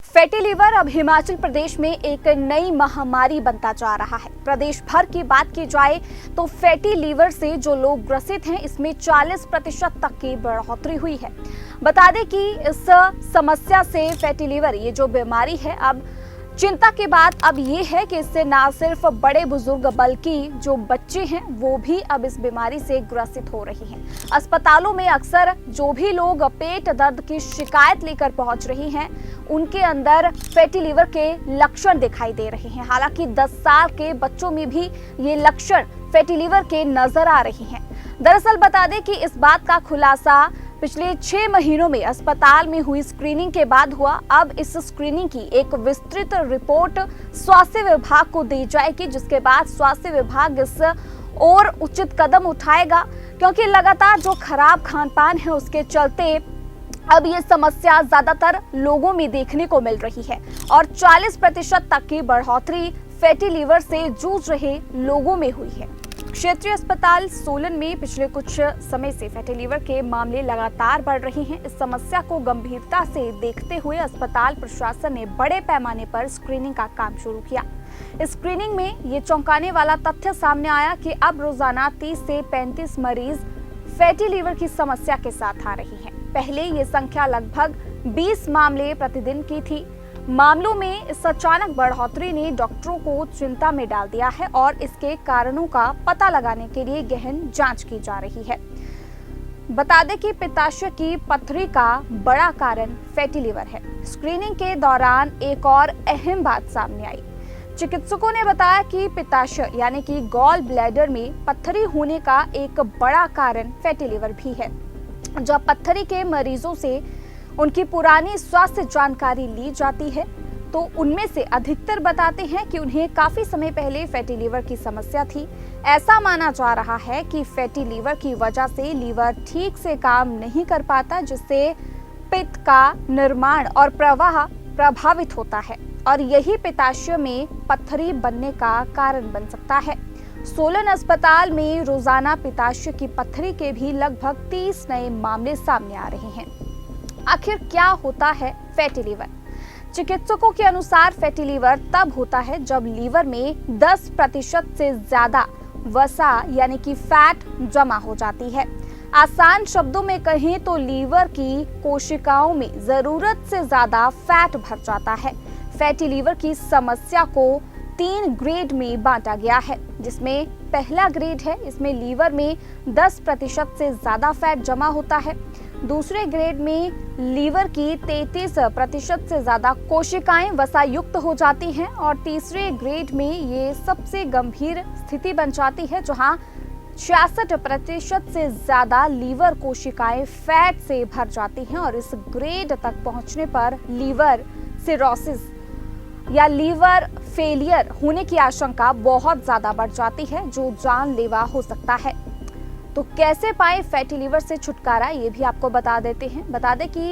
Fatty liver अब हिमाचल प्रदेश में एक नई महामारी बनता जा रहा है। प्रदेश भर की बात की जाए तो फैटी लीवर से जो लोग ग्रसित हैं, इसमें 40% तक की बढ़ोतरी हुई है। बता दें कि इस समस्या से फैटी लीवर ये जो बीमारी है, अब चिंता की बात अब ये है कि इससे ना सिर्फ बड़े बुजुर्ग बल्कि जो बच्चे हैं वो भी अब इस बीमारी से ग्रसित हो रहे हैं। अस्पतालों में अक्सर जो भी लोग पेट दर्द की शिकायत लेकर पहुंच रहे हैं, उनके अंदर फैटी लीवर के लक्षण दिखाई दे रहे हैं। हालांकि 10 साल के बच्चों में भी ये लक्षण फैटी लीवर के नजर आ रहे हैं। दरअसल बता दें कि इस बात का खुलासा पिछले 6 महीनों में अस्पताल में हुई स्क्रीनिंग के बाद हुआ। अब इस स्क्रीनिंग की एक विस्तृत रिपोर्ट स्वास्थ्य विभाग को दी जाएगी, जिसके बाद स्वास्थ्य विभाग इस और उचित कदम उठाएगा, क्योंकि लगातार जो खराब खान पान है उसके चलते अब ये समस्या ज्यादातर लोगों में देखने को मिल रही है और 40% तक की बढ़ोतरी फैटी लीवर से जूझ रहे लोगों में हुई है। क्षेत्रीय अस्पताल सोलन में पिछले कुछ समय से फैटी लीवर के मामले लगातार बढ़ रहे हैं। इस समस्या को गंभीरता से देखते हुए अस्पताल प्रशासन ने बड़े पैमाने पर स्क्रीनिंग का काम शुरू किया। इस स्क्रीनिंग में ये चौंकाने वाला तथ्य सामने आया कि अब रोजाना 30 से 35 मरीज फैटी लीवर की समस्या के साथ आ रही हैं। पहले ये संख्या लगभग 20 मामले प्रतिदिन की थी। मामलों में इस अचानक बढ़ोतरी ने डॉक्टरों को चिंता में डाल दिया है और इसके कारणों का पता लगाने के लिए गहन जांच की जा रही है। बता दें कि पित्ताशय की पथरी का बड़ा कारण फैटी लीवर है। स्क्रीनिंग के दौरान एक और अहम बात सामने आई। चिकित्सकों ने बताया कि पित्ताशय यानी कि गॉल ब्लैडर में पथरी होने का एक बड़ा कारण फैटी लीवर भी है। जब पथरी के मरीजों से उनकी पुरानी स्वास्थ्य जानकारी ली जाती है तो उनमें से अधिकतर बताते हैं कि उन्हें काफी समय पहले फैटी लीवर की समस्या थी। ऐसा माना जा रहा है कि फैटी लीवर की वजह से लीवर ठीक से काम नहीं कर पाता, जिससे पित्त का निर्माण और प्रवाह प्रभावित होता है और यही पित्ताशय में पथरी बनने का कारण बन सकता है। सोलन अस्पताल में रोजाना पित्ताशय की पथरी के भी लगभग 30 नए मामले सामने आ रहे हैं। आखिर क्या होता है फैटी लीवर? चिकित्सकों के अनुसार फैटी लीवर तब होता है जब लीवर में 10% से ज्यादा वसा यानी कि फैट जमा हो जाती है। आसान शब्दों में कहें तो लीवर की कोशिकाओं में जरूरत से ज्यादा फैट भर जाता है। फैटी लीवर की समस्या को 3 ग्रेड में बांटा गया है, जिसमें पहला ग्रेड है, इसमें लीवर में 10% से ज्यादा फैट जमा होता है। दूसरे ग्रेड में लीवर की 33% से ज्यादा कोशिकाएं वसा युक्त हो जाती हैं और तीसरे ग्रेड में ये सबसे गंभीर स्थिति बन जाती है, जहां 66% से ज्यादा लीवर कोशिकाएं फैट से भर जाती हैं और इस ग्रेड तक पहुंचने पर लीवर सिरोसिस या लीवर फेलियर होने की आशंका बहुत ज्यादा बढ़ जाती है, जो जानलेवा हो सकता है। तो कैसे पाए फैटी लीवर से छुटकारा, ये भी आपको बता देते हैं। बता दें कि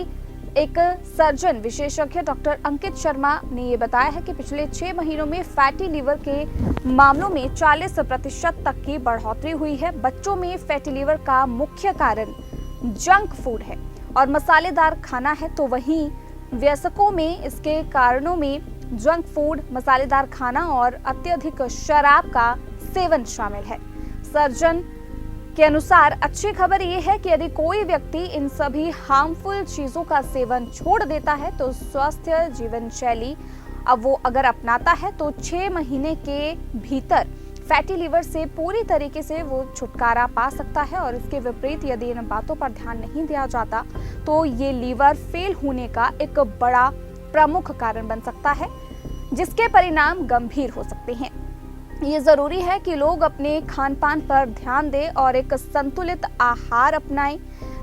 एक सर्जन विशेषज्ञ डॉक्टर अंकित शर्मा ने ये बताया है कि पिछले 6 महीनों में फैटी लीवर के मामलों में 40% तक की बढ़ोतरी हुई है। बच्चों में फैटी लीवर का मुख्य कारण जंक फूड है और मसालेदार खाना है, तो वहीं वयस्कों में इसके कारणों में जंक फूड, मसालेदार खाना और अत्यधिक शराब का सेवन शामिल है। सर्जन के अनुसार अच्छी खबर ये है कि यदि कोई व्यक्ति इन सभी हार्मफुल चीजों का सेवन छोड़ देता है तो स्वस्थ जीवन शैली अब वो अगर अपनाता है तो 6 महीने के भीतर फैटी लीवर से पूरी तरीके से वो छुटकारा पा सकता है। और इसके विपरीत यदि इन बातों पर ध्यान नहीं दिया जाता तो ये लीवर फेल होने का एक बड़ा प्रमुख कारण बन सकता है, जिसके परिणाम गंभीर हो सकते हैं। ये जरूरी है कि लोग अपने खान पान पर ध्यान दें और एक संतुलित आहार अपनाएं।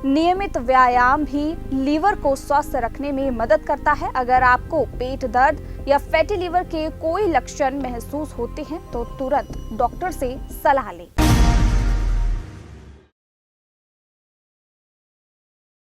नियमित व्यायाम भी लीवर को स्वस्थ रखने में मदद करता है। अगर आपको पेट दर्द या फैटी लीवर के कोई लक्षण महसूस होते हैं तो तुरंत डॉक्टर से सलाह लें।